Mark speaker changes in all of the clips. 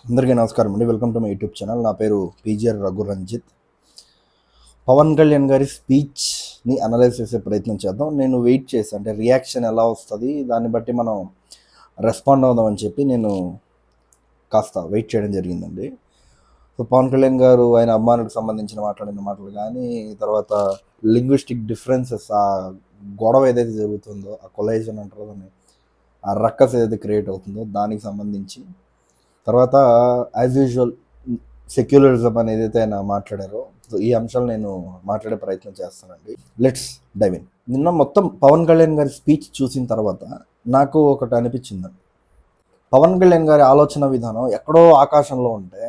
Speaker 1: అందరికీ నమస్కారం అండి. Welcome to my YouTube channel. నా పేరు పీజీఆర్ రఘు రంజిత్. పవన్ కళ్యాణ్ గారి స్పీచ్ని అనలైజ్ చేసే ప్రయత్నం చేద్దాం. నేను వెయిట్ చేశాను, అంటే రియాక్షన్ ఎలా వస్తుంది దాన్ని బట్టి మనం రెస్పాండ్ అవుదామని చెప్పి నేను కాస్త వెయిట్ చేయడం జరిగిందండి. సో పవన్ కళ్యాణ్ గారు ఆయన అభిమానులకు సంబంధించిన మాట్లాడిన మాటలు కానీ, తర్వాత లింగ్విస్టిక్ డిఫరెన్సెస్, ఆ గొడవ ఏదైతే జరుగుతుందో, ఆ కొలైజన్ అంటారు దాన్ని, ఆ రక్కస్ ఏదైతే క్రియేట్ అవుతుందో దానికి సంబంధించి, తర్వాత యాజ్ యూజువల్ సెక్యులరిజం అని ఏదైతే ఆయన మాట్లాడారో, సో ఈ అంశాలు నేను మాట్లాడే ప్రయత్నం చేస్తానండి. Let's dive in. నిన్న మొత్తం పవన్ కళ్యాణ్ గారి స్పీచ్ చూసిన తర్వాత నాకు ఒకటి అనిపించిందండి. పవన్ కళ్యాణ్ గారి ఆలోచన విధానం ఎక్కడో ఆకాశంలో ఉంటే,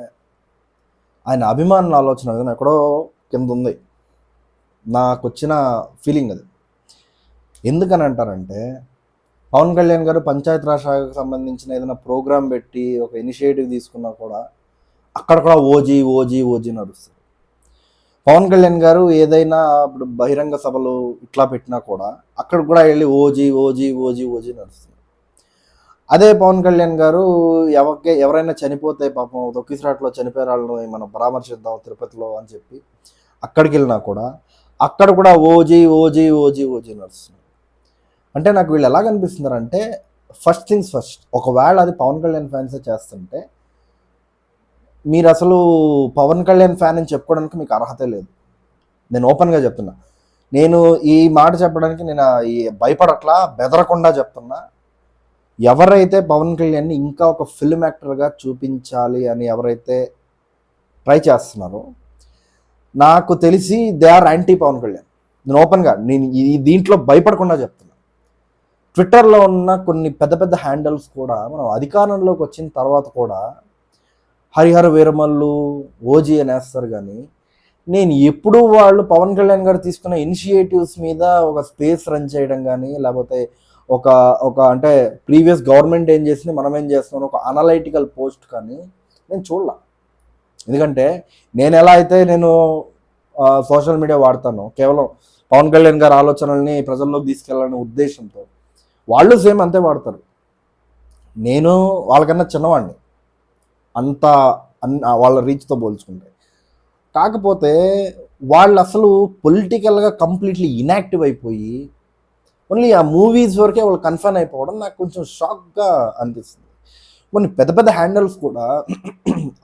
Speaker 1: ఆయన అభిమానుల ఆలోచన విధానం ఎక్కడో కింద ఉంది. నాకు వచ్చిన ఫీలింగ్ అది. ఎందుకని అంటారంటే, పవన్ కళ్యాణ్ గారు పంచాయత్ రాజ్ శాఖకు సంబంధించిన ఏదైనా ప్రోగ్రాం పెట్టి ఒక ఇనిషియేటివ్ తీసుకున్నా కూడా అక్కడ కూడా ఓజీ ఓజీ ఓజీ నడుస్తుంది. పవన్ కళ్యాణ్ గారు ఏదైనా ఇప్పుడు బహిరంగ సభలు ఇట్లా పెట్టినా కూడా అక్కడ కూడా వెళ్ళి ఓజీ ఓజీ ఓజీ ఓజీ నడుస్తుంది. అదే పవన్ కళ్యాణ్ గారు ఎవరైనా చనిపోతే, పాపం తొక్కిసలాట్లో చనిపోయే వాళ్ళని మనం పరామర్శిద్దాం తిరుపతిలో అని చెప్పి అక్కడికి వెళ్ళినా కూడా అక్కడ కూడా ఓజీ ఓజీ ఓజీ ఓజీ నడుస్తుంది. అంటే నాకు వీళ్ళు ఎలా కనిపిస్తున్నారంటే, ఫస్ట్ థింగ్స్ ఫస్ట్, ఒకవేళ అది పవన్ కళ్యాణ్ ఫ్యాన్సే చేస్తుంటే మీరు అసలు పవన్ కళ్యాణ్ ఫ్యాన్ అని చెప్పుకోవడానికి మీకు అర్హత లేదు. నేను ఓపెన్గా చెప్తున్నా. నేను ఈ మాట చెప్పడానికి నేను భయపడట్లా, బెదరకుండా చెప్తున్నా. ఎవరైతే పవన్ కళ్యాణ్ని ఇంకా ఒక ఫిల్మ్ యాక్టర్గా చూపించాలి అని ఎవరైతే ట్రై చేస్తున్నారో, నాకు తెలిసి they are anti Pawan Kalyan. నేను ఓపెన్గా దీంట్లో భయపడకుండా చెప్తున్నా. ట్విట్టర్లో ఉన్న కొన్ని పెద్ద పెద్ద హ్యాండిల్స్ కూడా మనం అధికారంలోకి వచ్చిన తర్వాత కూడా హరిహర వీరమల్లు ఓజీ అని వేస్తారు. కానీ నేను ఎప్పుడూ వాళ్ళు పవన్ కళ్యాణ్ గారు తీసుకున్న ఇనిషియేటివ్స్ మీద ఒక స్పేస్ రన్ చేయడం కానీ, లేకపోతే ఒక ఒక అంటే ప్రీవియస్ గవర్నమెంట్ ఏం చేసింది, మనం ఏం చేస్తున్నాం, ఒక అనలైటికల్ పోస్ట్ కానీ నేను చూడలా. ఎందుకంటే నేను ఎలా అయితే నేను సోషల్ మీడియా వాడతానో కేవలం పవన్ కళ్యాణ్ గారి ఆలోచనల్ని ప్రజల్లోకి తీసుకెళ్లాలనే ఉద్దేశంతో, వాళ్ళు సేమ్ అంతే వాడతారు. నేను వాళ్ళకన్నా చిన్నవాడిని అంత వాళ్ళ రీచ్తో పోల్చుకుంటే. కాకపోతే వాళ్ళు అసలు పొలిటికల్గా కంప్లీట్లీ ఇన్యాక్టివ్ అయిపోయి ఓన్లీ ఆ మూవీస్ వరకే వాళ్ళు కన్ఫర్మ్ అయిపోవడం నాకు కొంచెం షాక్గా అనిపిస్తుంది. కొన్ని పెద్ద పెద్ద హ్యాండిల్స్ కూడా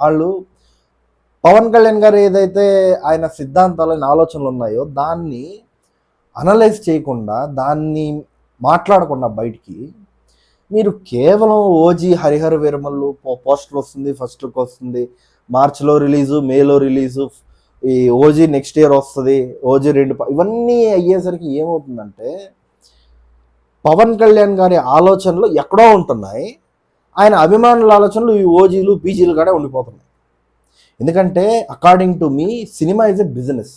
Speaker 1: వాళ్ళు పవన్ కళ్యాణ్ గారు ఏదైతే ఆయన సిద్ధాంతాలు, ఆలోచనలు ఉన్నాయో దాన్ని అనలైజ్ చేయకుండా, దాన్ని మాట్లాడకుండా బయటికి మీరు కేవలం ఓజీ హరిహర వీరమల్లు పోస్టర్ వస్తుంది, ఫస్ట్ లుక్ వస్తుంది, మార్చిలో రిలీజు, మేలో రిలీజు, ఈ ఓజీ నెక్స్ట్ ఇయర్ వస్తుంది, ఓజీ 2 ఇవన్నీ అయ్యేసరికి ఏమవుతుందంటే, పవన్ కళ్యాణ్ గారి ఆలోచనలు ఎక్కడో ఉంటున్నాయి, ఆయన అభిమానుల ఆలోచనలు ఈ ఓజీలు పీజీలు కూడా ఉండిపోతున్నాయి. ఎందుకంటే according to me cinema is a business.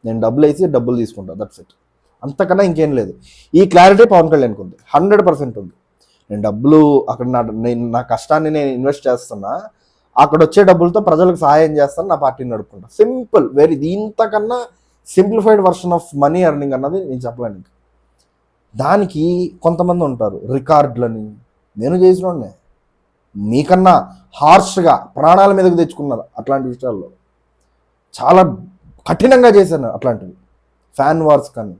Speaker 1: నేను డబ్బులు వేసి డబ్బులు తీసుకుంటాను, దట్స్ ఇట్. అంతకన్నా ఇంకేం లేదు. ఈ క్లారిటీ పవన్ కళ్యాణ్కి ఉంది, 100% ఉంది. నేను డబ్బులు అక్కడ నా కష్టాన్ని నేను ఇన్వెస్ట్ చేస్తున్నా, అక్కడ వచ్చే డబ్బులతో ప్రజలకు సహాయం చేస్తాను, నా పార్టీని నడుపుకుంటా. సింపుల్. ఇంతకన్నా simplified version of money earning అన్నది నేను చెప్పలేను. దానికి కొంతమంది ఉంటారు రికార్డులని. నేను చేసినోడ్నే, మీకన్నా హార్ష్గా ప్రాణాల మీదకి తెచ్చుకున్నారు అట్లాంటి విషయాల్లో. చాలా కఠినంగా చేశాను అట్లాంటివి. ఫ్యాన్ వార్స్ కానీ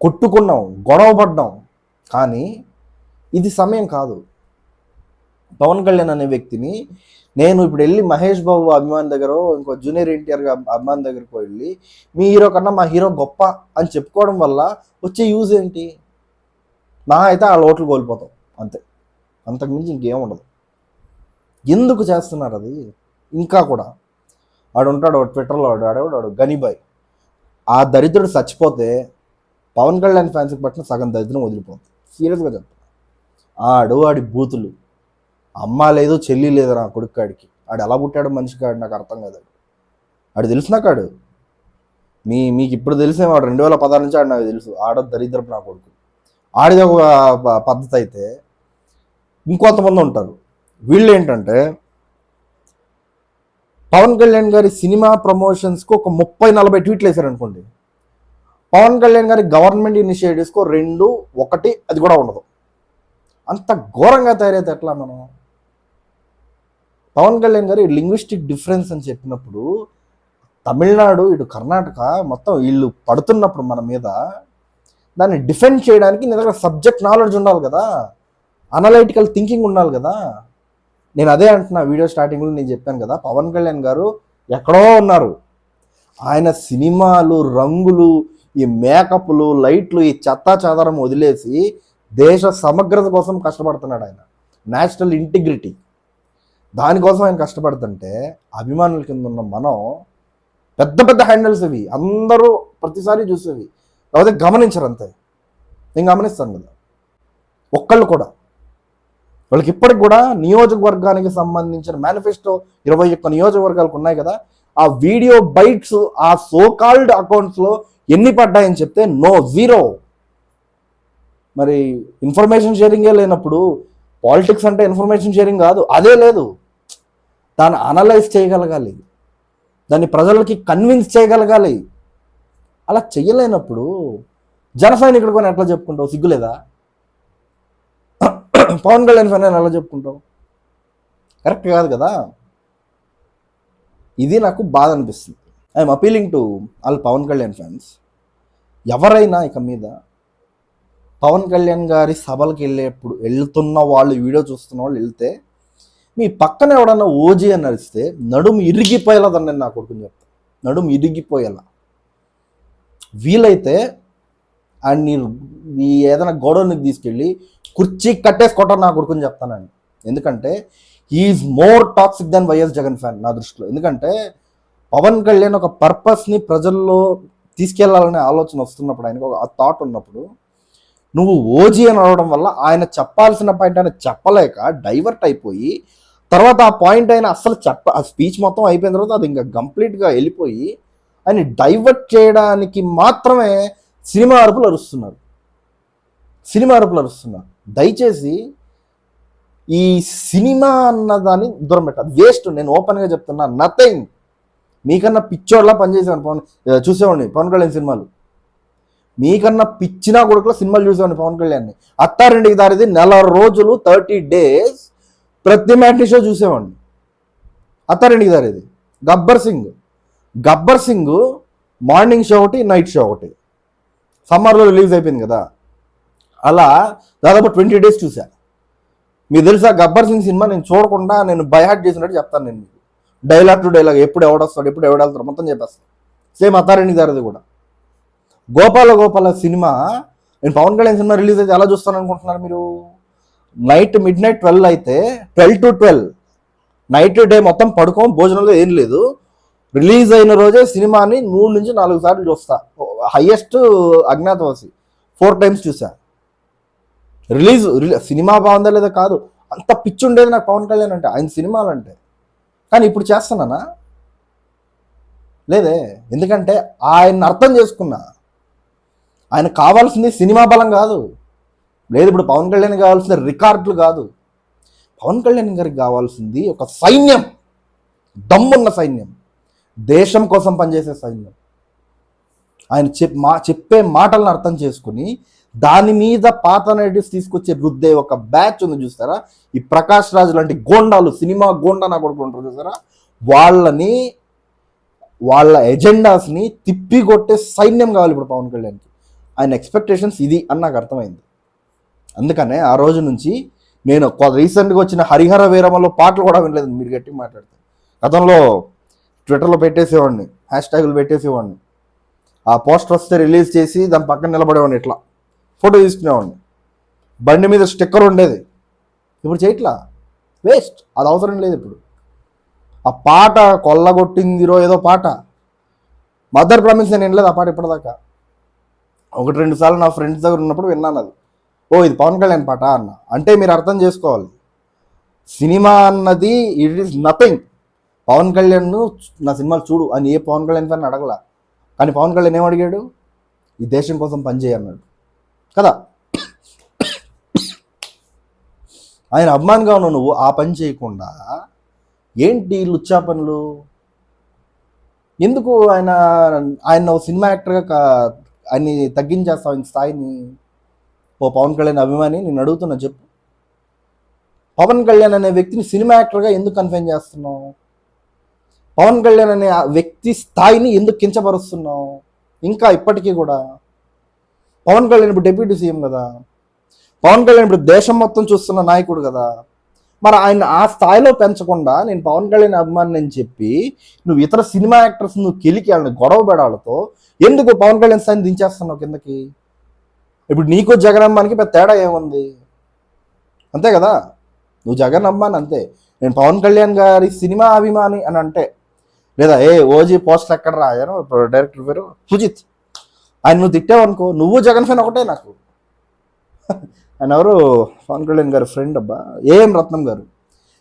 Speaker 1: కొట్టుకున్నాం, గొడవ పడ్డాం. కానీ ఇది సమయం కాదు. పవన్ కళ్యాణ్ అనే వ్యక్తిని నేను ఇప్పుడు వెళ్ళి మహేష్ బాబు అభిమాని దగ్గర, ఇంకో జూనియర్ ఎన్టీఆర్ అభిమాని దగ్గరకు వెళ్ళి మీ హీరో కన్నా మా హీరో గొప్ప అని చెప్పుకోవడం వల్ల వచ్చే యూజ్ ఏంటి? నా అయితే ఆ ఓట్లు కోల్పోతాం అంతే, అంతకుమించి ఇంకేం ఉండదు. ఎందుకు చేస్తున్నారు అది? ఇంకా కూడా వాడు ఉంటాడు ట్విట్టర్లో, వాడు గనిబాయ్. ఆ దరిద్రుడు చచ్చిపోతే పవన్ కళ్యాణ్ ఫ్యాన్స్కి పట్టిన సగం దరిద్రం వదిలిపోతుంది. సీరియస్గా చెప్తాను. ఆడి బూతులు, అమ్మ లేదు చెల్లి లేదు నా కొడుకాడికి. ఆడు ఎలా పుట్టాడు మనిషి కాడు నాకు అర్థం కాదు. ఆడు తెలుసు నాకాడు. మీకు ఇప్పుడు తెలిసేవాడు 2016 నుంచి ఆడు నాకు తెలుసు. దరిద్రపు నా కొడుకు. ఆడిది ఒక పద్ధతి అయితే, ఇంకొంతమంది ఉంటారు. వీళ్ళు ఏంటంటే పవన్ కళ్యాణ్ గారి సినిమా ప్రమోషన్స్కి ఒక 30-40 ట్వీట్లు వేశారు అనుకోండి. పవన్ కళ్యాణ్ గారి గవర్నమెంట్ ఇనిషియేటివ్స్కో 2, 1 అది కూడా ఉండదు. అంత ఘోరంగా తయారైతే ఎట్లా మనం? పవన్ కళ్యాణ్ గారు లింగ్విస్టిక్ డిఫరెన్స్ అని చెప్పినప్పుడు తమిళనాడు ఇటు కర్ణాటక మొత్తం వీళ్ళు పడుతున్నప్పుడు మన మీద దాన్ని డిఫెండ్ చేయడానికి నీ దగ్గర సబ్జెక్ట్ నాలెడ్జ్ ఉండాలి కదా, అనలైటికల్ థింకింగ్ ఉండాలి కదా. నేను అదే అంటున్నా, వీడియో స్టార్టింగ్లో నేను చెప్పాను కదా, పవన్ కళ్యాణ్ గారు ఎక్కడో ఉన్నారు. ఆయన సినిమాలు, రంగులు, ఈ మేకప్లు, లైట్లు, ఈ చెత్తా చెదారం వదిలేసి దేశ సమగ్రత కోసం కష్టపడుతున్నాడు ఆయన. నేషనల్ ఇంటిగ్రిటీ, దానికోసం ఆయన కష్టపడుతుంటే అభిమానుల కింద ఉన్న మనం పెద్ద పెద్ద హ్యాండిల్స్ ఇవి, అందరూ ప్రతిసారి చూసేవి, కాకపోతే గమనించరు అంతే. నేను గమనిస్తాను కదా, ఒక్కళ్ళు కూడా వాళ్ళకి ఇప్పటికి కూడా నియోజకవర్గానికి సంబంధించిన మేనిఫెస్టో 21 నియోజకవర్గాలకు ఉన్నాయి కదా, ఆ వీడియో బైట్స్ ఆ సోకాల్డ్ అకౌంట్స్లో ఎన్ని పడ్డాయని చెప్తే నో, జీరో. మరి ఇన్ఫర్మేషన్ షేరింగే లేనప్పుడు పాలిటిక్స్ అంటే ఇన్ఫర్మేషన్ షేరింగ్ కాదు, అదే లేదు. దాన్ని అనలైజ్ చేయగలగాలి, దాన్ని ప్రజలకి కన్విన్స్ చేయగలగాలి. అలా చెయ్యలేనప్పుడు జన సైనికుడు కొని ఎట్లా చెప్పుకుంటావు? సిగ్గులేదా? పవన్ కళ్యాణ్ ఫ్యాన్ ఎలా చెప్పుకుంటావు? కరెక్ట్ కాదు కదా. ఇది నాకు బాధ అనిపిస్తుంది. I'm appealing to all Pawan Kalyan fans, ఎవరైనా ఇక మీద పవన్ కళ్యాణ్ గారి సభలకు వెళ్తున్న వాళ్ళు, వీడియో చూస్తున్న వాళ్ళు వెళ్తే మీ పక్కన ఎవడన్నా ఓజీ అని నడిస్తే నడుము ఇరిగిపోయేలా దాన్ని నా కొడుకుని చెప్తా, నడుము ఇరిగిపోయేలా. వీలైతే అండ్ ఈ ఏదైనా గొడవనికి తీసుకెళ్ళి కుర్చీ కట్టేసుకోవటం నా కొడుకుని చెప్తానండి. ఎందుకంటే is more toxic than YS Jagan fan నా దృష్టిలో. ఎందుకంటే పవన్ కళ్యాణ్ ఒక పర్పస్ని ప్రజల్లో తీసుకెళ్లాలనే ఆలోచన వస్తున్నప్పుడు, ఆయనకు ఒక థాట్ ఉన్నప్పుడు, నువ్వు ఓజీ అని అనడం వల్ల ఆయన చెప్పాల్సిన పాయింట్ ఆయన చెప్పలేక డైవర్ట్ అయిపోయి, తర్వాత ఆ పాయింట్ ఆయన అసలు ఆ స్పీచ్ మొత్తం అయిపోయిన తర్వాత అది ఇంకా కంప్లీట్గా వెళ్ళిపోయి ఆయన డైవర్ట్ చేయడానికి మాత్రమే సినిమా అరుపులు అరుస్తున్నారు. దయచేసి ఈ సినిమా అన్నదాన్ని దూరం పెట్టాలి, వేస్ట్. నేను ఓపెన్గా చెప్తున్నా, నథింగ్. మీకన్నా పిచ్చోడ్లా పనిచేసేవాడిని చూసేవాడిని పవన్ కళ్యాణ్ సినిమాలు. మీకన్నా పిచ్చినా కొడుకులో సినిమాలు చూసేవాడిని పవన్ కళ్యాణ్ని. అత్తారింటికి దారిది 4 రోజులు 30 days ప్రతి మ్యాట్నీ షో చూసేవాడిని. అత్తారింటికి దారిది, గబ్బర్ సింగ్ మార్నింగ్ షో ఒకటి, నైట్ షో ఒకటి, సమ్మర్లో రిలీజ్ అయిపోయింది కదా, అలా దాదాపు 20 days చూసా. మీకు తెలుసా గబ్బర్ సింగ్ సినిమా నేను చూడకుండా నేను బైహార్ట్ చేసినట్టు చెప్తాను. నేను మీకు డైలాగ్ టు డైలాగ్ ఎప్పుడు ఎవడొస్తాడు, ఎప్పుడు ఎవడెళ్తాడు మొత్తం చెప్పేస్తాను. సేమ్ అత్తారింటికి దారిది కూడా. గోపాల సినిమా, నేను పవన్ కళ్యాణ్ సినిమా రిలీజ్ అయితే ఎలా చూస్తాను అనుకుంటున్నారు మీరు? నైట్ midnight 12 అయితే 12 to 12 నైట్ డే మొత్తం పడుకోం, భోజనంలో ఏం లేదు. రిలీజ్ అయిన రోజే సినిమాని 3 నుంచి 4 సార్లు చూస్తా. హైయెస్ట్ అజ్ఞాతవాసి 4 times చూసా. రిలీజ్ సినిమా బాగుందా లేదా కాదు, అంత పిచ్చి ఉండేది నాకు పవన్ కళ్యాణ్ అంటే, ఆయన సినిమాలు అంటే. కానీ ఇప్పుడు చేస్తున్నానా? లేదే. ఎందుకంటే ఆయన అర్థం చేసుకున్నా, ఆయన కావాల్సింది సినిమా బలం కాదు. లేదు, ఇప్పుడు పవన్ కళ్యాణ్ కావాల్సింది రికార్డులు కాదు. పవన్ కళ్యాణ్ గారికి కావాల్సింది ఒక సైన్యం, దమ్మున్న సైన్యం, దేశం కోసం పనిచేసే సైన్యం. ఆయన చెప్పే మాటలను అర్థం చేసుకుని దాని మీద పాత నెరేటివ్స్ తీసుకొచ్చే రుద్దే ఒక బ్యాచ్ ఉంది చూస్తారా, ఈ ప్రకాష్ రాజ్ లాంటి గోండాలు, సినిమా గోండా నా కొడుకు ఉంటారు చూసారా, వాళ్ళ ఎజెండాస్ని తిప్పికొట్టే సైన్యం కావాలి ఇప్పుడు పవన్ కళ్యాణ్కి. ఆయన ఎక్స్పెక్టేషన్స్ ఇది అని నాకు అర్థమైంది. అందుకనే ఆ రోజు నుంచి నేను రీసెంట్గా వచ్చిన హరిహర వీరమలో పాటలు కూడా వినలేదు. మీరు గట్టిగా మాట్లాడితే గతంలో ట్విట్టర్లో పెట్టేసేవాడిని, హ్యాష్ట్యాగులు పెట్టేసేవాడిని. ఆ పోస్టర్ వస్తే రిలీజ్ చేసి దాని పక్కన నిలబడేవాడిని, ఇట్లా ఫోటో తీసుకునేవాడిని. బండి మీద స్టిక్కర్ ఉండేది, ఇప్పుడు చేయట్లా, వేస్ట్, అది అవసరం లేదు ఇప్పుడు. ఆ పాట కొల్లగొట్టిందిరో ఏదో పాట, మదర్ ప్రామిస్, నేను వినలేదు ఆ పాట ఇప్పటిదాకా. 1-2 సార్లు నా ఫ్రెండ్స్ దగ్గర ఉన్నప్పుడు విన్నాను అది. ఓ ఇది పవన్ కళ్యాణ్ పాట అన్న. అంటే మీరు అర్థం చేసుకోవాలి, సినిమా అన్నది it is nothing. Pawan Kalyan నా సినిమాలు చూడు అని ఏ పవన్ కళ్యాణ్ ఫ్యాన్ అడగల. కానీ పవన్ కళ్యాణ్ ఏమడిగాడు? ఈ దేశం కోసం పనిచేయన్నాడు కదా. ఆయన అభిమానిగా ఉన్నావు నువ్వు, ఆ పని చేయకుండా ఏంటి లుచ్చా పనులు? ఎందుకు ఆయన సినిమా యాక్టర్గా ఆయన్ని తగ్గించేస్తావు ఆయన స్థాయిని? ఓ పవన్ కళ్యాణ్ అభిమాని నేను అడుగుతున్నా, చెప్పు. పవన్ కళ్యాణ్ అనే వ్యక్తిని సినిమా యాక్టర్గా ఎందుకు కన్ఫైన్ చేస్తున్నావు? పవన్ కళ్యాణ్ అనే ఆ వ్యక్తి స్థాయిని ఎందుకు కించపరుస్తున్నావు? ఇంకా ఇప్పటికీ కూడా పవన్ కళ్యాణ్ ఇప్పుడు డిప్యూటీ సీఎం కదా, పవన్ కళ్యాణ్ ఇప్పుడు దేశం మొత్తం చూస్తున్న నాయకుడు కదా, మరి ఆయన ఆ స్థాయిలో పెంచకుండా నేను పవన్ కళ్యాణ్ అభిమాని అని చెప్పి నువ్వు ఇతర సినిమా యాక్టర్స్ నువ్వు కెలికి వాళ్ళని గొడవ పెడాలతో ఎందుకు పవన్ కళ్యాణ్ స్థాయిని దించేస్తున్నావు కిందకి? ఇప్పుడు నీకు జగన్ అమ్మానికి పెద్ద తేడా ఏముంది? అంతే కదా, నువ్వు జగన్ అమ్మాని అంతే, నేను పవన్ కళ్యాణ్ గారి సినిమా అభిమాని అని అంటే, లేదా ఓజీ పోస్టర్ ఎక్కడ రాయాను డైరెక్టర్ పేరు సుజిత్, ఆయన నువ్వు తిట్టావనుకో నువ్వు జగన్ ఫ్యాన్ ఒకటే నాకు. ఆయన ఎవరు? పవన్ కళ్యాణ్ గారి ఫ్రెండ్ అబ్బా, ఏఎం రత్నం గారు.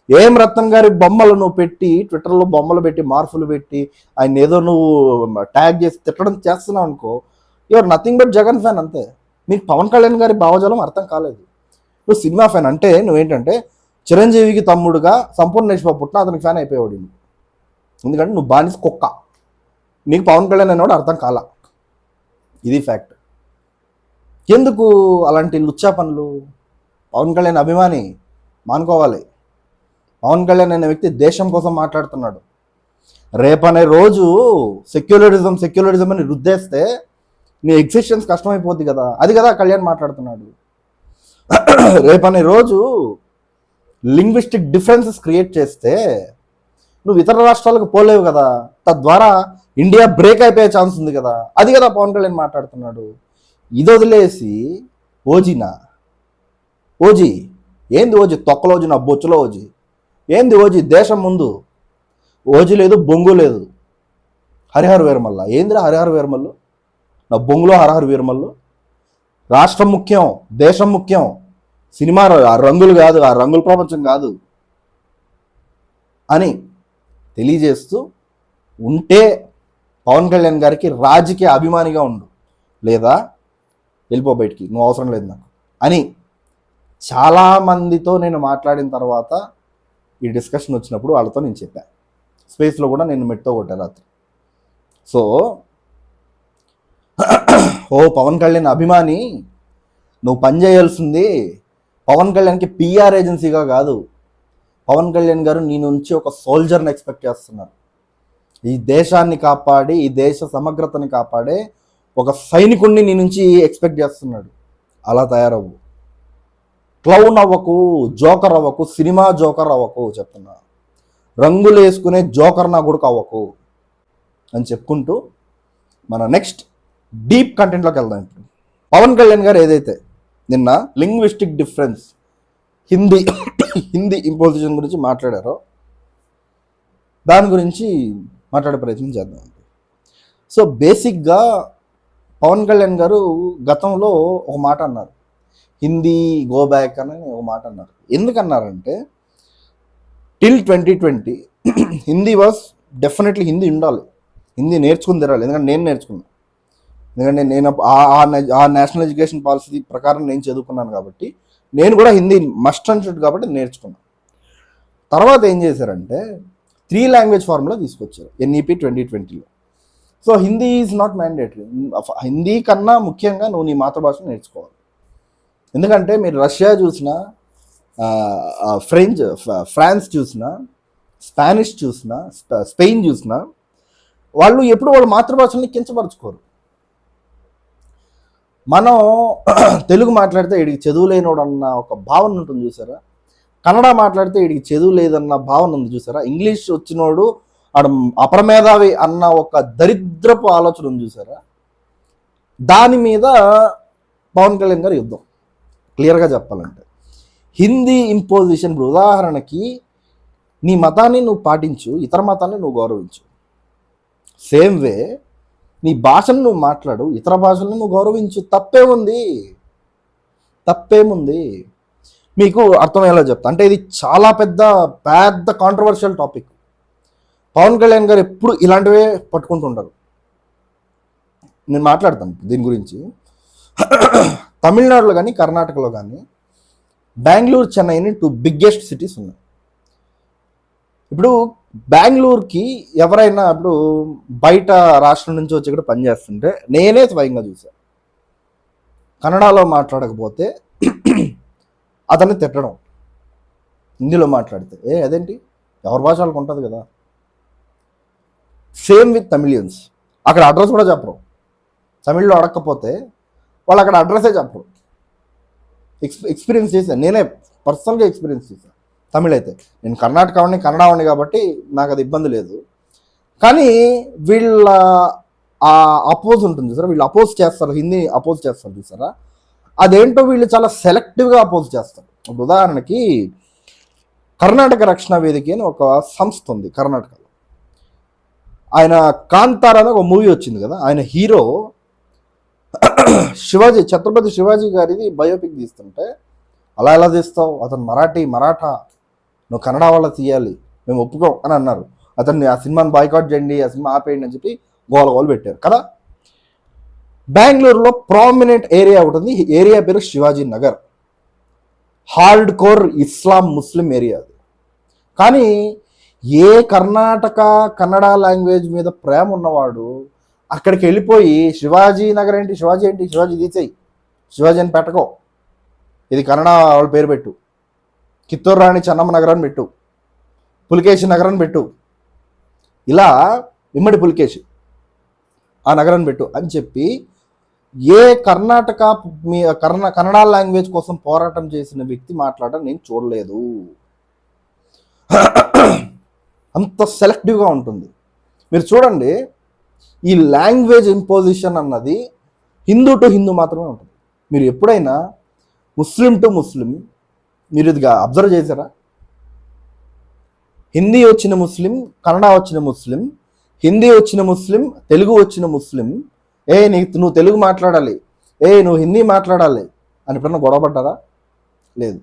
Speaker 1: ఏఎం రత్నం గారి బొమ్మలు నువ్వు పెట్టి ట్విట్టర్లో బొమ్మలు పెట్టి మార్పులు పెట్టి ఆయన ఏదో నువ్వు ట్యాగ్ చేసి తిట్టడం చేస్తున్నావు అనుకో, your nothing but Jagan fan అంతే. నీకు పవన్ కళ్యాణ్ గారి భావజాలం అర్థం కాలేదు. నువ్వు సినిమా ఫ్యాన్ అంటే నువ్వేంటంటే చిరంజీవికి తమ్ముడుగా సంపూర్ణేశ్వర పుట్టిన అతనికి ఫ్యాన్ అయిపోయాడు. ఎందుకంటే నువ్వు బానిస కుక్క, నీకు పవన్ కళ్యాణ్ అనేవాడు అర్థం కాల. ఇది ఫ్యాక్ట్. ఎందుకు అలాంటి లుచ్చా పనులు? పవన్ కళ్యాణ్ అభిమాని మానుకోవాలి. పవన్ కళ్యాణ్ అనే వ్యక్తి దేశం కోసం మాట్లాడుతున్నాడు. రేపనే రోజు సెక్యులరిజం అని రుద్దేస్తే నీ ఎగ్జిస్టెన్స్ కష్టమైపోద్ది కదా, అది కదా కళ్యాణ్ మాట్లాడుతున్నాడు. రేపనే రోజు లింగ్విస్టిక్ డిఫరెన్సెస్ క్రియేట్ చేస్తే నువ్వు ఇతర రాష్ట్రాలకు పోలేవు కదా, తద్వారా ఇండియా బ్రేక్ అయిపోయే ఛాన్స్ ఉంది కదా, అది కదా పవన్ కళ్యాణ్ మాట్లాడుతున్నాడు. ఇది వదిలేసి ఓజీనా? ఓజీ ఏంది? ఓజీ తొక్కలో ఓజీ, నా బొచ్చులో ఓజీ ఏంది? ఓజీ దేశం ముందు ఓజీ లేదు, బొంగు లేదు. హరిహర వీరమల్ల ఏందిరా? హరిహర వీరమల్లు నా బొంగులో హరిహర వీరమల్లు. రాష్ట్రం ముఖ్యం, దేశం ముఖ్యం, సినిమా ఆ రంగులు కాదు, ఆ రంగుల ప్రపంచం కాదు అని తెలియజేస్తూ ఉంటే పవన్ కళ్యాణ్ గారికి రాజకీయ అభిమానిగా ఉండు, లేదా వెళ్ళిపో బయటికి, నువ్వు అవసరం లేదు నాకు అని చాలామందితో నేను మాట్లాడిన తర్వాత ఈ డిస్కషన్ వచ్చినప్పుడు వాళ్ళతో నేను చెప్పాను. స్పేస్లో కూడా నేను మెట్తో కొట్టాను రాత్రి. సో పవన్ కళ్యాణ్ అభిమాని నువ్వు పని చేయాల్సింది పవన్ కళ్యాణ్కి పిఆర్ ఏజెన్సీగా కాదు. పవన్ కళ్యాణ్ గారు నీ నుంచి ఒక సోల్జర్ని ఎక్స్పెక్ట్ చేస్తున్నారు. ఈ దేశాన్ని కాపాడి, ఈ దేశ సమగ్రతని కాపాడే ఒక సైనికుడిని నీ నుంచి ఎక్స్పెక్ట్ చేస్తున్నాడు. అలా తయారవ్వు. క్లౌన్ అవ్వకు, జోకర్ అవ్వకు, సినిమా జోకర్ అవ్వకు చెప్తున్నా. రంగులు వేసుకునే జోకర్ నా కొడుకు అవ్వకు అని చెప్పుకుంటూ మన నెక్స్ట్ డీప్ కంటెంట్లోకి వెళ్దాం. ఇప్పుడు పవన్ కళ్యాణ్ గారు ఏదైతే నిన్న లింగ్విస్టిక్ డిఫరెన్స్ హిందీ ఇంపోజిషన్ గురించి మాట్లాడారో దాని గురించి మాట్లాడే ప్రయత్నం చేద్దాం. సో బేసిక్గా పవన్ కళ్యాణ్ గారు గతంలో ఒక మాట అన్నారు, హిందీ గో బ్యాక్ అని ఒక మాట అన్నారు. ఎందుకన్నారంటే till 2020 Hindi was definitely Hindi ఉండాలి, హిందీ నేర్చుకుని తిరాలి. ఎందుకంటే నేను నేర్చుకున్నాను, ఎందుకంటే నేను ఆ నేషనల్ ఎడ్యుకేషన్ పాలసీ ప్రకారం నేను చదువుకున్నాను కాబట్టి నేను కూడా హిందీ మస్ట్ అండ్ షుడ్ కాబట్టి నేర్చుకున్నాను. తర్వాత ఏం చేశారంటే 3 లాంగ్వేజ్ ఫార్ములా తీసుకొచ్చారు NEP 2020లో. So Hindi is not mandatory. Hindi కన్నా ముఖ్యంగా నువ్వు నీ మాతృభాష నేర్చుకోవాలి. ఎందుకంటే మీరు రష్యా చూసినా, ఫ్రాన్స్ చూసినా, స్పానిష్ చూసినా, స్పెయిన్ చూసినా వాళ్ళు ఎప్పుడు వాళ్ళ మాతృభాషని కించపరచుకోరు. మనం తెలుగు మాట్లాడితే వీడికి చదువు లేనోడు అన్న ఒక భావన ఉంటుంది చూసారా, కన్నడ మాట్లాడితే వీడికి చదువు లేదన్న భావన ఉంది చూసారా, ఇంగ్లీష్ వచ్చినోడు ఆడ అపరమేధావి అన్న ఒక దరిద్రపు ఆలోచన ఉంది చూసారా, దాని మీద పవన్ కళ్యాణ్ గారు యుద్ధం. క్లియర్గా చెప్పాలంటే హిందీ ఇంపోజిషన్, ఉదాహరణకి నీ మతాన్ని నువ్వు పాటించు, ఇతర మతాన్ని నువ్వు గౌరవించు. సేమ్ వే నీ భాషను నువ్వు మాట్లాడు, ఇతర భాషలను నువ్వు గౌరవించు. తప్పేముంది? మీకు అర్థమయ్యేలా చెప్తా. అంటే ఇది చాలా పెద్ద కాంట్రవర్షియల్ టాపిక్. పవన్ కళ్యాణ్ గారు ఎప్పుడు ఇలాంటివే పట్టుకుంటుంటారు. నేను మాట్లాడతాను దీని గురించి. తమిళనాడులో కానీ కర్ణాటకలో కానీ బెంగళూరు, చెన్నైని 2 బిగ్గెస్ట్ సిటీస్ ఉన్నాయి. ఇప్పుడు బెంగళూరుకి ఎవరైనా ఇప్పుడు బయట రాష్ట్రం నుంచి వచ్చి ఇక్కడ పనిచేస్తుంటే నేనే స్వయంగా చూశాను, కన్నడలో మాట్లాడకపోతే అతన్ని తిట్టడం, హిందీలో మాట్లాడితే అదేంటి ఎవరి భాష వాళ్ళకి ఉంటుంది కదా. సేమ్ విత్ తమిళియన్స్, అక్కడ అడ్రస్ కూడా చెప్పరు. తమిళ్లో అడగకపోతే వాళ్ళు అక్కడ అడ్రస్సే చెప్పరు. ఎక్స్పీరియన్స్ చేశాను, నేనే పర్సనల్గా ఎక్స్పీరియన్స్ చేశాను. తమిళ్ అయితే నేను కర్ణాటక వాడిని, కన్నడ వాడిని కాబట్టి నాకు అది ఇబ్బంది లేదు. కానీ వీళ్ళ ఆ అపోజ్ ఉంటుంది చూసారా, వీళ్ళు అపోజ్ చేస్తారు, హిందీ అపోజ్ చేస్తారు చూసారా, అదేంటో వీళ్ళు చాలా సెలెక్టివ్గా అపోజ్ చేస్తారు. ఉదాహరణకి కర్ణాటక రక్షణ వేదిక అని ఒక సంస్థ ఉంది కర్ణాటకలో. ఆయన కాంతార అని ఒక మూవీ వచ్చింది కదా, ఆయన హీరో శివాజీ, ఛత్రపతి శివాజీ గారిది బయోపిక్ తీస్తుంటే, అలా ఎలా తీస్తావు, అతను మరాఠా, నువ్వు కన్నడ వాళ్ళ తీయాలి, మేము ఒప్పుకోం అని అన్నారు. అతన్ని ఆ సినిమాని బాయ్కాట్ చేయండి, ఆ సినిమా ఆపేయండి అని చెప్పి గోల పెట్టారు కదా. బెంగళూరులో ప్రామినెంట్ ఏరియా ఒకటి ఉంది, ఏరియా పేరు శివాజీ నగర్. హార్డ్ కోర్ ఇస్లాం ముస్లిం ఏరియా అది. కానీ ఏ కన్నడ లాంగ్వేజ్ మీద ప్రేమ ఉన్నవాడు అక్కడికి వెళ్ళిపోయి శివాజీ నగర్ ఏంటి, శివాజీ తీసేయి, శివాజీ అని పెట్టకో, ఇది కన్నడ వాళ్ళ పేరు పెట్టు, కిత్తూరు రాణి చెన్నమ్మ నగరాన్ని పెట్టు, పులికేశి నగరాన్ని పెట్టు, ఇలా ఇమ్మడి పులికేశి ఆ నగరాన్ని పెట్టు అని చెప్పి ఏ కన్నడ లాంగ్వేజ్ కోసం పోరాటం చేసిన వ్యక్తి మాట్లాడడం నేను చూడలేదు. అంత సెలెక్టివ్గా ఉంటుంది. మీరు చూడండి, ఈ లాంగ్వేజ్ ఇంపోజిషన్ అన్నది హిందూ టు హిందూ మాత్రమే ఉంటుంది. మీరు ఎప్పుడైనా ముస్లిం టు ముస్లిం మీరు ఇదిగా అబ్జర్వ్ చేశారా? హిందీ వచ్చిన ముస్లిం, కన్నడ వచ్చిన ముస్లిం, హిందీ వచ్చిన ముస్లిం, తెలుగు వచ్చిన ముస్లిం, నువ్వు తెలుగు మాట్లాడాలి, నువ్వు హిందీ మాట్లాడాలి అని ఎప్పుడన్నా గొడవపడ్డారా? లేదు.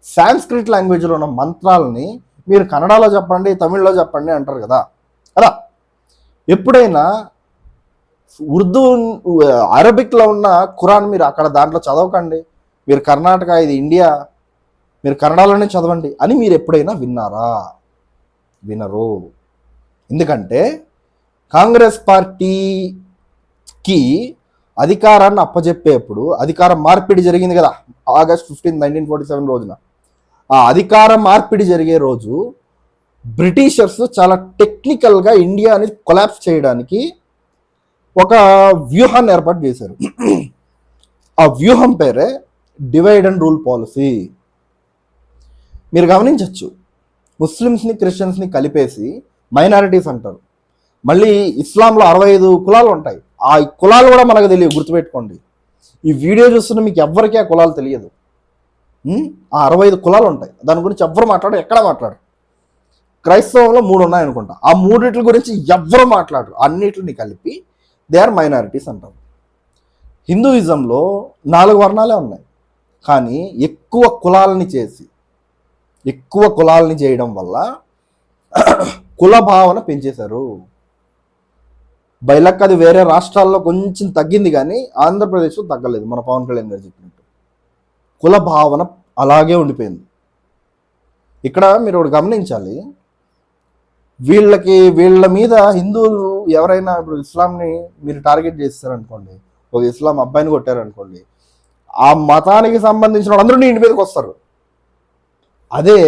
Speaker 1: సాంస్క్రిట్ లాంగ్వేజ్లో ఉన్న మంత్రాలని మీరు కన్నడలో చెప్పండి, తమిళ్లో చెప్పండి అంటారు కదా. అలా ఎప్పుడైనా ఉర్దూ, అరబిక్లో ఉన్న ఖురాన్ మీరు అక్కడ దాంట్లో చదవకండి, మీరు కర్ణాటక, ఇది ఇండియా, మీరు కన్నడలోనే చదవండి అని మీరు ఎప్పుడైనా విన్నారా? వినరు. ఎందుకంటే కాంగ్రెస్ పార్టీకి అధికారాన్ని అప్పచెప్పేప్పుడు అధికార మార్పిడి జరిగింది కదా, August 15, 1947 రోజున. ఆ అధికార మార్పిడి జరిగే రోజు బ్రిటిషర్స్ చాలా టెక్నికల్గా ఇండియాని కొలాప్స్ చేయడానికి ఒక వ్యూహాన్ని ఏర్పాటు చేశారు. ఆ వ్యూహం పేరే డివైడ్ అండ్ రూల్ పాలసీ. మీరు గమనించవచ్చు, ముస్లిమ్స్ని క్రిస్టియన్స్ని కలిపేసి మైనారిటీస్ అంటారు. మళ్ళీ ఇస్లాంలో 65 కులాలు ఉంటాయి. ఆ కులాలు కూడా మనకు తెలియదు, గుర్తుపెట్టుకోండి. ఈ వీడియో చూస్తున్న మీకు ఎవ్వరికీ ఆ కులాలు తెలియదు. ఆ 65 కులాలు ఉంటాయి, దాని గురించి ఎవ్వరు మాట్లాడరు, ఎక్కడ మాట్లాడరు. క్రైస్తవంలో 3 ఉన్నాయి అనుకుంటా, ఆ 3 గురించి ఎవ్వరు మాట్లాడరు. అన్నిటిని కలిపి దే ఆర్ మైనారిటీస్ అంటారు. హిందూయిజంలో 4 వర్ణాలే ఉన్నాయి, కానీ ఎక్కువ కులాలని చేయడం వల్ల కుల భావన పెంచేశారు. బైలక్ అది వేరే రాష్ట్రాల్లో కొంచెం తగ్గింది, కానీ ఆంధ్రప్రదేశ్లో తగ్గలేదు. మన పవన్ కళ్యాణ్ గారు చెప్పినట్టు కుల భావన అలాగే ఉండిపోయింది. ఇక్కడ మీరు ఒకటి గమనించాలి, వీళ్ళ మీద హిందువులు ఎవరైనా ఇప్పుడు ఇస్లాంని మీరు టార్గెట్ చేస్తారనుకోండి, ఒక ఇస్లాం అబ్బాయిని కొట్టారనుకోండి, ఆ మతానికి సంబంధించిన వాళ్ళందరూ నీ ఇంటి మీదకి వస్తారు. అదే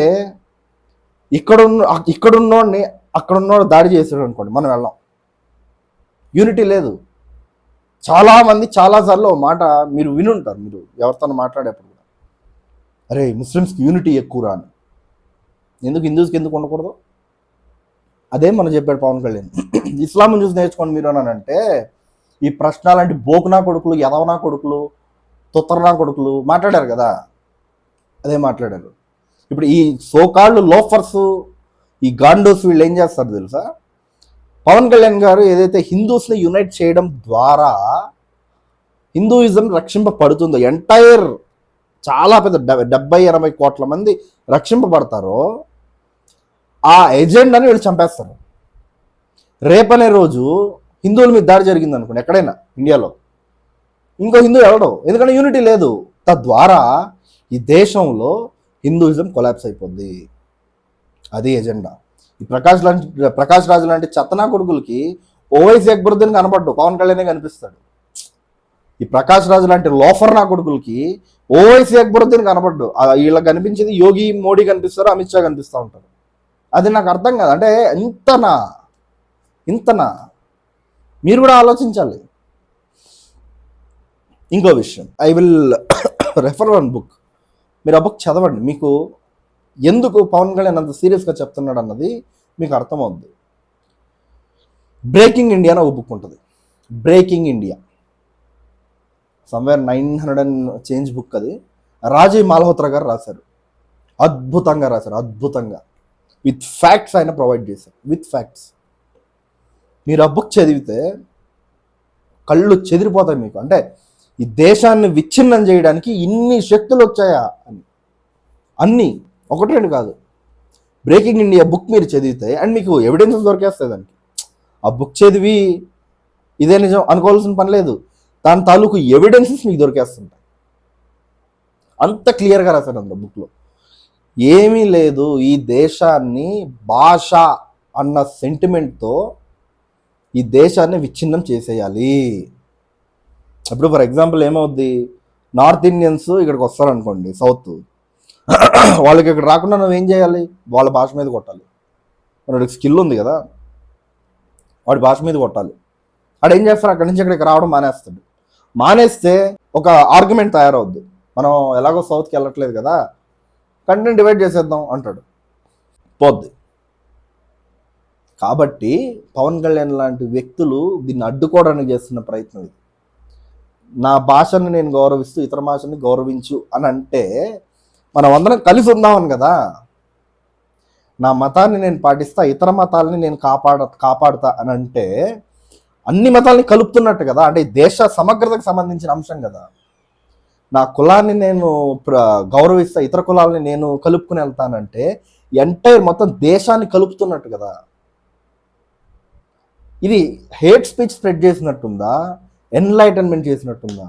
Speaker 1: ఇక్కడున్నోడిని అక్కడున్నోడు దాడి చేశాడు అనుకోండి, మనం వెళ్ళాం. యూనిటీ లేదు. చాలామంది చాలాసార్లు మాట మీరు వినుంటారు, మీరు ఎవరితో మాట్లాడేప్పుడు కూడా, అరే ముస్లిమ్స్కి యూనిటీ ఎక్కువ అని. ఎందుకు హిందూస్కి ఎందుకు ఉండకూడదు? అదే మనం చెప్పాడు పవన్ కళ్యాణ్. ఇస్లాంని చూసి నేర్చుకోండి మీరు అని అంటే, ఈ ప్రశ్న లాంటి బోకునా కొడుకులు, యదవనా కొడుకులు, తొత్తరనా కొడుకులు మాట్లాడారు కదా, అదే మాట్లాడారు. ఇప్పుడు ఈ సోకాళ్ళు లోఫర్స్, ఈ గాండోస్ వీళ్ళు ఏం చేస్తారు తెలుసా? పవన్ కళ్యాణ్ గారు ఏదైతే హిందూస్ని యునైట్ చేయడం ద్వారా హిందూయిజం రక్షింపబడుతుందో, ఎంటైర్ చాలా పెద్ద 70-80 కోట్ల మంది రక్షింపబడతారో, ఆ ఎజెండాని వీళ్ళు చంపేస్తారు. రేపనే రోజు హిందువుల మీద దాడి జరిగింది అనుకోండి ఎక్కడైనా ఇండియాలో, ఇంకో హిందూ ఎవడో, ఎందుకంటే యూనిటీ లేదు. తద్వారా ఈ దేశంలో హిందూయిజం కొలాప్స్ అయిపోద్ది. అది ఎజెండా. ఈ ప్రకాష్ రాజు లాంటి చెత్తనా కొడుకులకి ఓవైసీ అక్బరుద్దీన్ కనపడ్డు, పవన్ కళ్యాణే కనిపిస్తాడు. ఈ ప్రకాష్ రాజు లాంటి లోఫర్ నా కొడుకులకి ఓవైసీ అక్బరుద్దీన్ కనపడ్డు, వీళ్ళకి కనిపించేది యోగి మోడీ కనిపిస్తారు, అమిత్ షా కనిపిస్తూ ఉంటారు. అది నాకు అర్థం కాదు. అంటే ఇంతనా మీరు కూడా ఆలోచించాలి. ఇంకో విషయం, I will refer one book, మీరు ఆ బుక్ చదవండి. మీకు ఎందుకు పవన్ కళ్యాణ్ అంత సీరియస్గా చెప్తున్నాడు అన్నది మీకు అర్థమవుద్ది. బ్రేకింగ్ ఇండియా అని ఒక బుక్ ఉంటుంది. Breaking India somewhere 900 and change book. అది రాజీవ్ మాల్హోత్రా గారు రాశారు. అద్భుతంగా రాశారు, అద్భుతంగా. విత్ ఫ్యాక్ట్స్ ఆయన ప్రొవైడ్ చేశారు, విత్ ఫ్యాక్ట్స్. మీరు ఆ బుక్ చదివితే కళ్ళు చెదిరిపోతాయి మీకు. అంటే ఈ దేశాన్ని విచ్ఛిన్నం చేయడానికి ఇన్ని శక్తులు వచ్చాయా అని, అన్నీ, ఒకటి రెండు కాదు. బ్రేకింగ్ ఇండియా బుక్ మీరు చదివితే అండ్ మీకు ఎవిడెన్స్ దొరికేస్తుంది దానికి. ఆ బుక్ చదివి ఇదే నిజం అనుకోవాల్సిన పని లేదు, దాని తాలూకు ఎవిడెన్సెస్ మీకు దొరికేస్తుంటాయి. అంత క్లియర్గా రాశారు అందులో బుక్లో. ఏమీ లేదు, ఈ దేశాన్ని భాష అన్న సెంటిమెంట్తో ఈ దేశాన్ని విచ్ఛిన్నం చేసేయాలి. ఇప్పుడు ఫర్ ఎగ్జాంపుల్ ఏమవుద్ది, నార్త్ ఇండియన్స్ ఇక్కడికి వస్తారనుకోండి, సౌత్, వాళ్ళకి ఇక్కడ రాకుండా నువ్వేం చేయాలి, వాళ్ళ భాష మీద కొట్టాలి. వాడికి స్కిల్ ఉంది కదా, వాడి భాష మీద కొట్టాలి. వాడు ఏం చేస్తారు, అక్కడి నుంచి ఇక్కడికి రావడం మానేస్తాడు. మానేస్తే ఒక ఆర్గ్యుమెంట్ తయారవుద్ది, మనం ఎలాగో సౌత్కి వెళ్ళట్లేదు కదా, కంటెంట్ డివైడ్ చేసేద్దాం అంటాడు, పోద్ది. కాబట్టి పవన్ కళ్యాణ్ లాంటి వ్యక్తులు దీన్ని అడ్డుకోవడానికి చేస్తున్న ప్రయత్నం ఇది. నా భాషని నేను గౌరవిస్తూ ఇతర భాషని గౌరవించు అని అంటే మనం అందరం కలిసి ఉందామని కదా. నా మతాన్ని నేను పాటిస్తా, ఇతర మతాలని నేను కాపాడుతా అని అంటే అన్ని మతాలని కలుపుతున్నట్టు కదా. అంటే దేశ సమగ్రతకు సంబంధించిన అంశం కదా. నా కులాన్ని నేను గౌరవిస్తా, ఇతర కులాలని నేను కలుపుకుని వెళ్తానంటే ఎంటైర్ మొత్తం దేశాన్ని కలుపుతున్నట్టు కదా. ఇది హేట్ స్పీచ్ స్ప్రెడ్ చేసినట్టుందా, ఎన్లైటన్మెంట్ చేసినట్టుందా?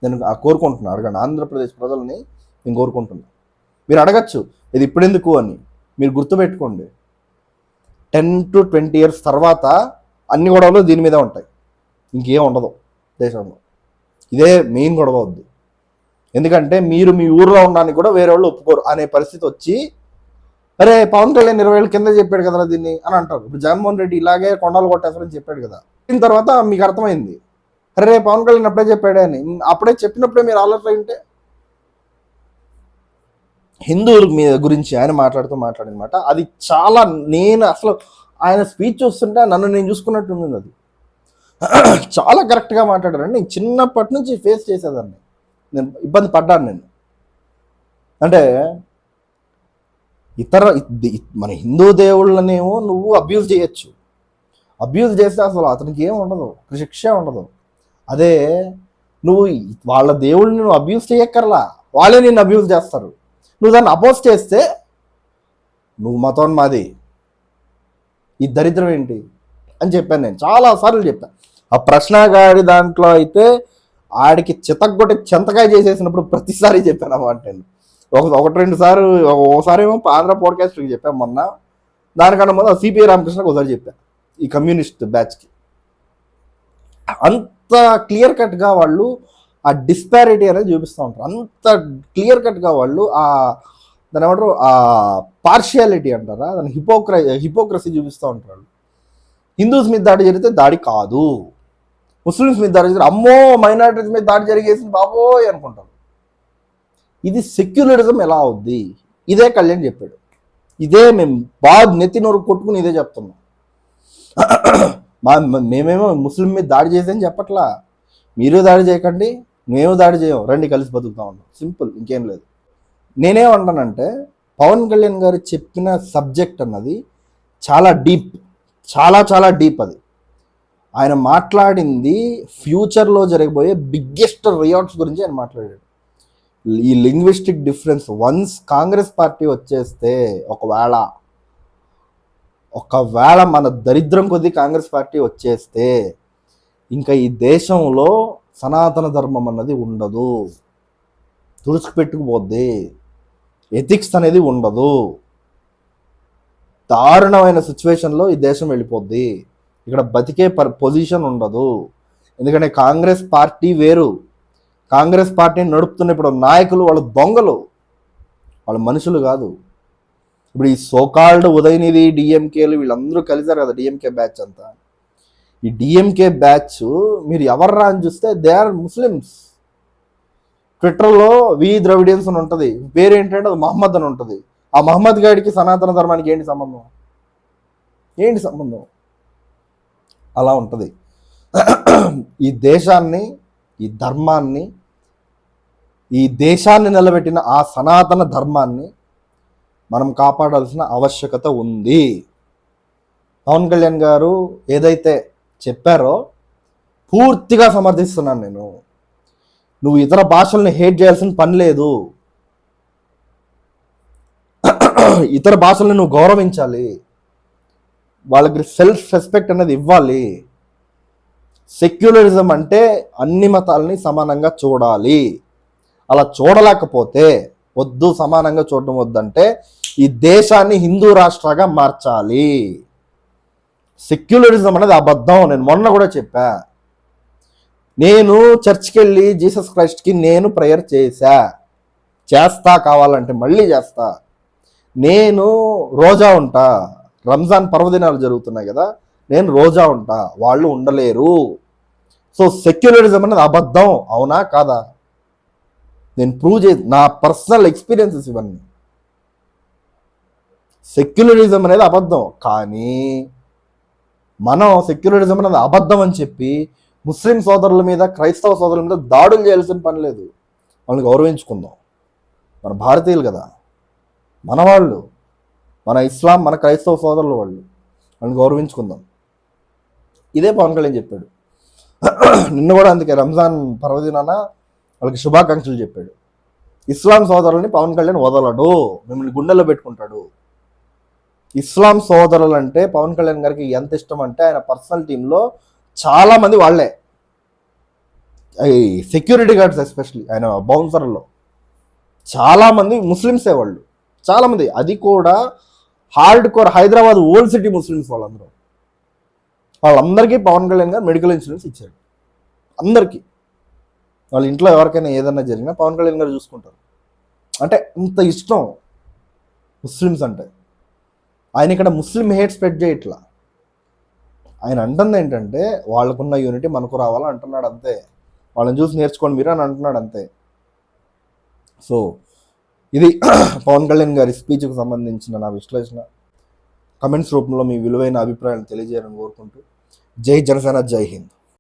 Speaker 1: నేను కోరుకుంటున్నా, అడగండి ఆంధ్రప్రదేశ్ ప్రజల్ని, నేను కోరుకుంటున్నా. మీరు అడగచ్చు ఇది ఇప్పుడెందుకు అని. మీరు గుర్తుపెట్టుకోండి, 10 to 20 years తర్వాత అన్ని గొడవలు దీని మీద ఉంటాయి, ఇంకేం ఉండదు దేశంలో. ఇదే మెయిన్ గొడవ వద్దు. ఎందుకంటే మీరు మీ ఊర్లో ఉండడానికి కూడా వేరే వాళ్ళు ఒప్పుకోరు అనే పరిస్థితి వచ్చి, అరే పవన్ కళ్యాణ్ 20 ఏళ్ళ కింద చెప్పాడు కదా దీన్ని అని అంటారు. ఇప్పుడు జగన్మోహన్ రెడ్డి ఇలాగే కొండలు కొట్టేస్తారని చెప్పాడు కదా. దీని తర్వాత మీకు అర్థమైంది, అరే పవన్ కళ్యాణ్ అప్పుడే చెప్పాడే అని. అప్పుడే చెప్పినప్పుడే మీరు ఆలోచన అయింటే. హిందువుల మీద గురించి ఆయన మాట్లాడినమాట అది చాలా, నేను అసలు ఆయన స్పీచ్ చూస్తుంటే నన్ను నేను చూసుకున్నట్టు ఉంది. అది చాలా కరెక్ట్గా మాట్లాడారండి. నేను చిన్నప్పటి నుంచి ఫేస్ చేసేదాన్ని, నేను ఇబ్బంది పడ్డాను. నేను అంటే మన హిందూ దేవుళ్ళనేమో నువ్వు అబ్యూజ్ చేయొచ్చు, అబ్యూజ్ చేస్తే అసలు అతనికి ఏం ఉండదు, శిక్ష ఉండదు. అదే నువ్వు వాళ్ళ దేవుళ్ళని నువ్వు అబ్యూజ్ చేయక్కర్లా, వాళ్ళే నిన్ను అబ్యూజ్ చేస్తారు. నువ్వు దాన్ని అపోజ్ చేస్తే నువ్వు మతం మాది, ఈ దరిద్రం ఏంటి అని చెప్పాను. నేను చాలాసార్లు చెప్పాను. ఆ ప్రశ్నగాడి దాంట్లో అయితే ఆడికి చితగ్గొట్టి చెంతకాయ చేసేసినప్పుడు ప్రతిసారి చెప్పాను అన్నమాట. నేను ఒకటి రెండు సార్లు, ఒకసారి ఏమో ఆంధ్ర పాడ్కాస్ట్కి చెప్పాను మొన్న, దానికన్నా ముందు సిపిఐ రామకృష్ణకి ఒకసారి చెప్పాను, ఈ కమ్యూనిస్ట్ బ్యాచ్కి. అంత క్లియర్ కట్గా వాళ్ళు ఆ డిస్పారిటీ అనేది చూపిస్తూ ఉంటారు. అంత క్లియర్ కట్గా వాళ్ళు దాని ఏమంటారు, ఆ పార్షియాలిటీ అంటారా, దాని హిపోక్రసీ చూపిస్తూ ఉంటారు. హిందూస్ మీద దాడి జరిగితే దాడి కాదు, ముస్లిమ్స్ మీద దాడి జరిగితే అమ్మో మైనారిటీస్ మీద దాడి జరిగేసింది బాబోయ్ అనుకుంటారు. ఇది సెక్యులరిజం ఎలా అవుద్ది? ఇదే కళ్యాణ్ చెప్పాడు. ఇదే మేము బాగా నెత్తి నోరు కొట్టుకుని ఇదే చెప్తున్నాం. మేమేమో ముస్లిం మీద దాడి చేసేని చెప్పట్లా, మీరు దాడి చేయకండి, మేము దాడి చేయం, రండి కలిసి బతుకుతా ఉన్నాం, సింపుల్, ఇంకేం లేదు. నేనేమంటానంటే పవన్ కళ్యాణ్ గారు చెప్పిన సబ్జెక్ట్ అన్నది చాలా డీప్, చాలా చాలా డీప్. అది ఆయన మాట్లాడింది ఫ్యూచర్లో జరగబోయే బిగ్గెస్ట్ రియాట్స్ గురించి ఆయన మాట్లాడాడు. ఈ linguistic difference once Congress party వచ్చేస్తే, ఒకవేళ మన దరిద్రం కొద్దీ కాంగ్రెస్ పార్టీ వచ్చేస్తే ఇంకా ఈ దేశంలో సనాతన ధర్మం అన్నది ఉండదు, తుడుచుకుపెట్టుకుపోద్ది, ఎథిక్స్ అనేది ఉండదు, దారుణమైన సిచ్యువేషన్లో ఈ దేశం వెళ్ళిపోద్ది, ఇక్కడ బతికే పొజిషన్ ఉండదు. ఎందుకంటే కాంగ్రెస్ పార్టీ వేరు, కాంగ్రెస్ పార్టీని నడుపుతున్న ఇప్పుడు నాయకులు వాళ్ళు దొంగలు, వాళ్ళు మనుషులు కాదు. ఇప్పుడు ఈ సోకాల్డ్ ఉదయనిధి డిఎంకేలు వీళ్ళందరూ కలిశారు కదా, డిఎంకే బ్యాచ్ అంతా. ఈ డిఎంకే బ్యాచ్ మీరు ఎవర్రా అని చూస్తే దే ఆర్ ముస్లిమ్స్. ట్విట్టర్లో వి ద్రవిడియన్స్ అని ఉంటుంది, పేరేంటంటే అది మహమ్మద్ అని ఉంటుంది. ఆ మహమ్మద్ గాడికి సనాతన ధర్మానికి ఏంటి సంబంధం? ఏంటి సంబంధం? అలా ఉంటుంది. ఈ దేశాన్ని, ఈ ధర్మాన్ని, ఈ దేశాన్ని నిలబెట్టిన ఆ సనాతన ధర్మాన్ని మనం కాపాడాల్సిన ఆవశ్యకత ఉంది. పవన్ కళ్యాణ్ గారు ఏదైతే చెప్పారో పూర్తిగా సమర్థిస్తున్నాను నేను. నువ్వు ఇతర భాషల్ని హేట్ చేయాల్సిన పని లేదు. ఇతర భాషల్ని నువ్వు గౌరవించాలి, వాళ్ళకి సెల్ఫ్ రెస్పెక్ట్ అనేది ఇవ్వాలి. సెక్యులరిజం అంటే అన్ని మతాలని సమానంగా చూడాలి. అలా చూడలేకపోతే వద్దు, సమానంగా చూడడం వద్దంటే ఈ దేశాన్ని హిందూ రాష్ట్రంగా మార్చాలి. సెక్యులరిజం అనేది అబద్ధం. నేను మొన్న కూడా చెప్పా, నేను చర్చ్కి వెళ్ళి జీసస్ క్రైస్ట్కి నేను ప్రేయర్ చేస్తా, కావాలంటే మళ్ళీ చేస్తా. నేను రోజా ఉంటా, రంజాన్ పర్వదినాలు జరుగుతున్నాయి కదా, నేను రోజా ఉంటా, వాళ్ళు ఉండలేరు. సో సెక్యులరిజం అనేది అబద్ధం, అవునా కాదా? నేను ప్రూవ్ నా పర్సనల్ ఎక్స్పీరియన్సెస్ ఇవన్నీ. సెక్యులరిజం అనేది అబద్ధం, కానీ మనం సెక్యులరిజం అనేది అబద్ధం అని చెప్పి ముస్లిం సోదరుల మీద, క్రైస్తవ సోదరుల మీద దాడులు చేయాల్సిన పని లేదు. వాళ్ళని గౌరవించుకుందాం. మన భారతీయులు కదా, మన వాళ్ళు, మన ఇస్లాం, మన క్రైస్తవ సోదరుల వాళ్ళని గౌరవించుకుందాం. ఇదే పవన్ కళ్యాణ్ చెప్పాడు నిన్న కూడా. అందుకే రంజాన్ పర్వదినాన వాళ్ళకి శుభాకాంక్షలు చెప్పాడు. ఇస్లాం సోదరులని పవన్ కళ్యాణ్ వదలడు, మిమ్మల్ని గుండెల్లో పెట్టుకుంటాడు. ఇస్లాం సోదరులు అంటే పవన్ కళ్యాణ్ గారికి ఎంత ఇష్టం అంటే ఆయన పర్సనల్ టీంలో చాలామంది వాళ్ళే, సెక్యూరిటీ గార్డ్స్ ఎస్పెషల్లీ ఆయన బౌన్సర్లో చాలామంది ముస్లిమ్సే వాళ్ళు, చాలామంది. అది కూడా hard core Hyderabad old city Muslims వాళ్ళందరికీ పవన్ కళ్యాణ్ గారు మెడికల్ ఇన్సూరెన్స్ ఇచ్చాడు. అందరికీ, వాళ్ళ ఇంట్లో ఎవరికైనా ఏదైనా జరిగినా పవన్ కళ్యాణ్ గారు చూసుకుంటారు. అంటే ఇంత ఇష్టం ముస్లిమ్స్ అంటే. ఆయన ఇక్కడ ముస్లిం హేట్ స్ప్రెడ్ చేయట్లా. ఆయన అంటుంది ఏంటంటే వాళ్ళకున్న యూనిటీ మనకు రావాలని అంటున్నాడు అంతే. వాళ్ళని చూసి నేర్చుకోండి మీరు అని అంటున్నాడు అంతే. సో ఇది పవన్ కళ్యాణ్ గారి స్పీచ్కి సంబంధించిన నా విశ్లేషణ. కమెంట్స్ రూపంలో మీ విలువైన అభిప్రాయాలను తెలియజేయాలని కోరుకుంటూ, జై జనసేన, జై హింద్.